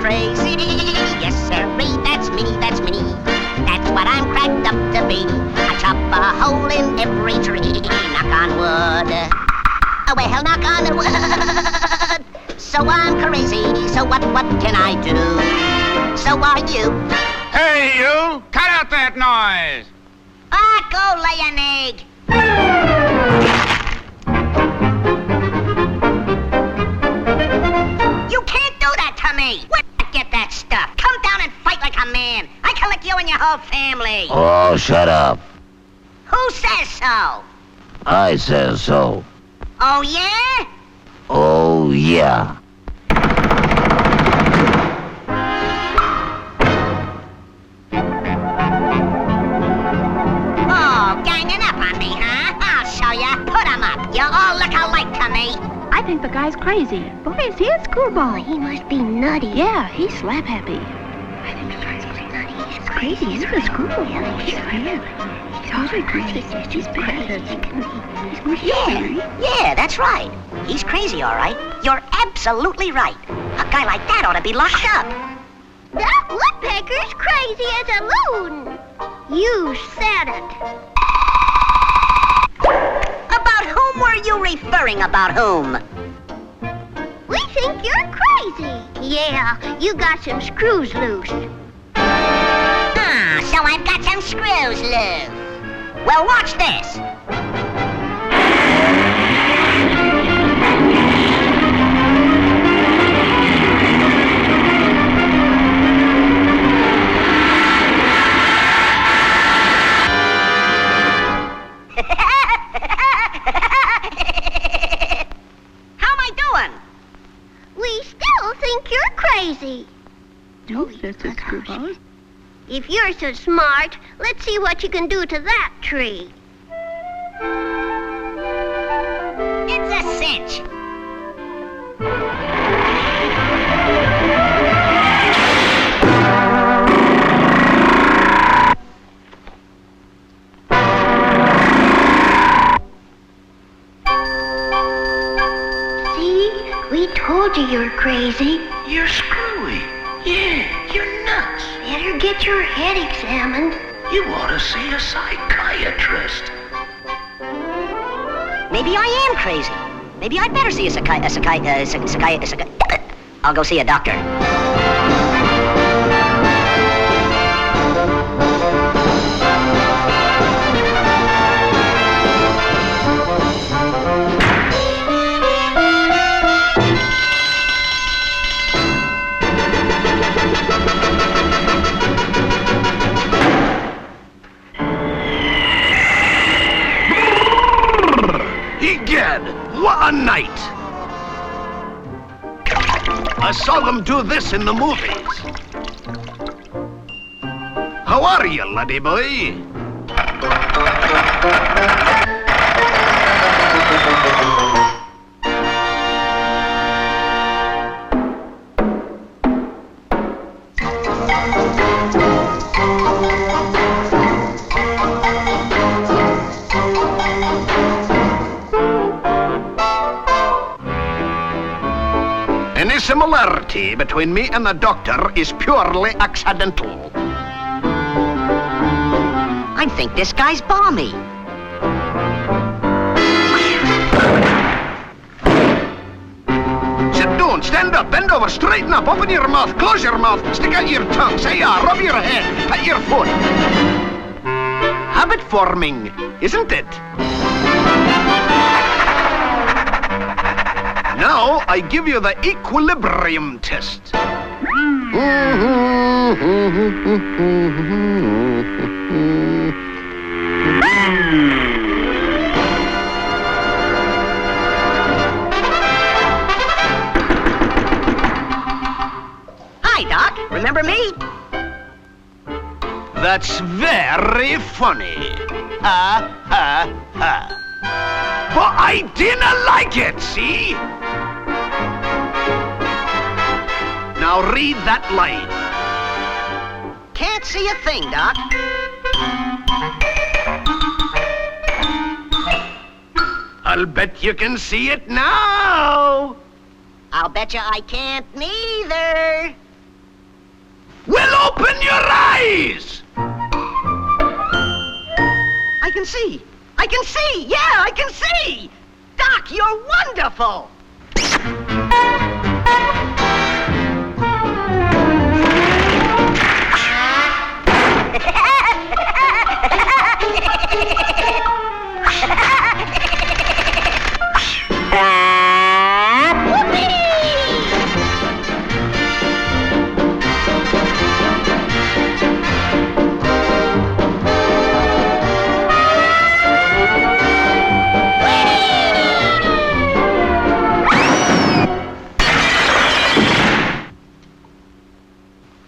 crazy. Yes, sirree, that's me, that's me. That's what I'm cracked up to be. I chop a hole in every tree. Knock on wood. Oh, well, knock on wood. So I'm crazy, so what can I do? So are you. Hey, you! Cut out that noise! Go lay an egg. You can't do that to me. Where'd you get that stuff? Come down and fight like a man. I can lick you and your whole family. Oh, shut up. Who says so? I says so. Oh, yeah? Oh, yeah. You all look alike to me. I think the guy's crazy. Boy, is he a screwball. He must be nutty. Yeah, he's slap happy. I think the guy's pretty nutty. He's crazy. He's a screwball. Yeah, he's weird. He's totally crazy. He's bad. Yeah, that's right. He's crazy, all right. You're absolutely right. A guy like that ought to be locked up. That woodpecker's crazy as a loon. You said it. About whom were you referring? About whom? We think you're crazy. Yeah, you got some screws loose. So I've got some screws loose. Well, watch this. Crazy. Don't Mr. Screwball. If you're so smart, let's see what you can do to that tree. It's a cinch. See? We told you you're crazy. You're screwy. Yeah, you're nuts. Better get your head examined. You ought to see a psychiatrist. Maybe I am crazy. Maybe I'd better see a I'll go see a doctor. What a night! I saw them do this in the movies. How are you, laddie boy? Any similarity between me and the doctor is purely accidental. I think this guy's balmy. Sit down, stand up, bend over, straighten up, open your mouth, close your mouth, stick out your tongue, say yeah, rub your head, pat your foot. Habit forming, isn't it? Now, I give you the equilibrium test. Hi, Doc. Remember me? That's very funny. Ha, ha, ha. But I didn't like it, see? Now read that line. Can't see a thing, Doc. I'll bet you can see it now. I'll bet you I can't neither. Well, open your eyes! I can see. I can see. Yeah, I can see. Doc, you're wonderful.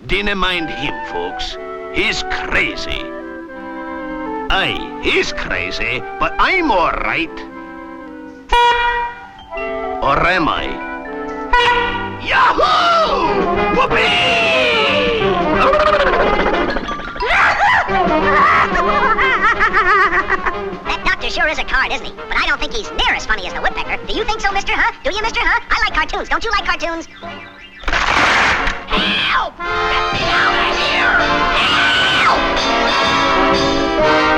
Dinna mind him, folks. He's crazy. Aye, he's crazy, but I'm all right. Or am I? Yahoo! Whoopee! That doctor sure is a card, isn't he? But I don't think he's near as funny as the Woodpecker. Do you think so, mister, huh? Do you, mister, huh? I like cartoons. Don't you like cartoons? Help! Get me out of here! Help!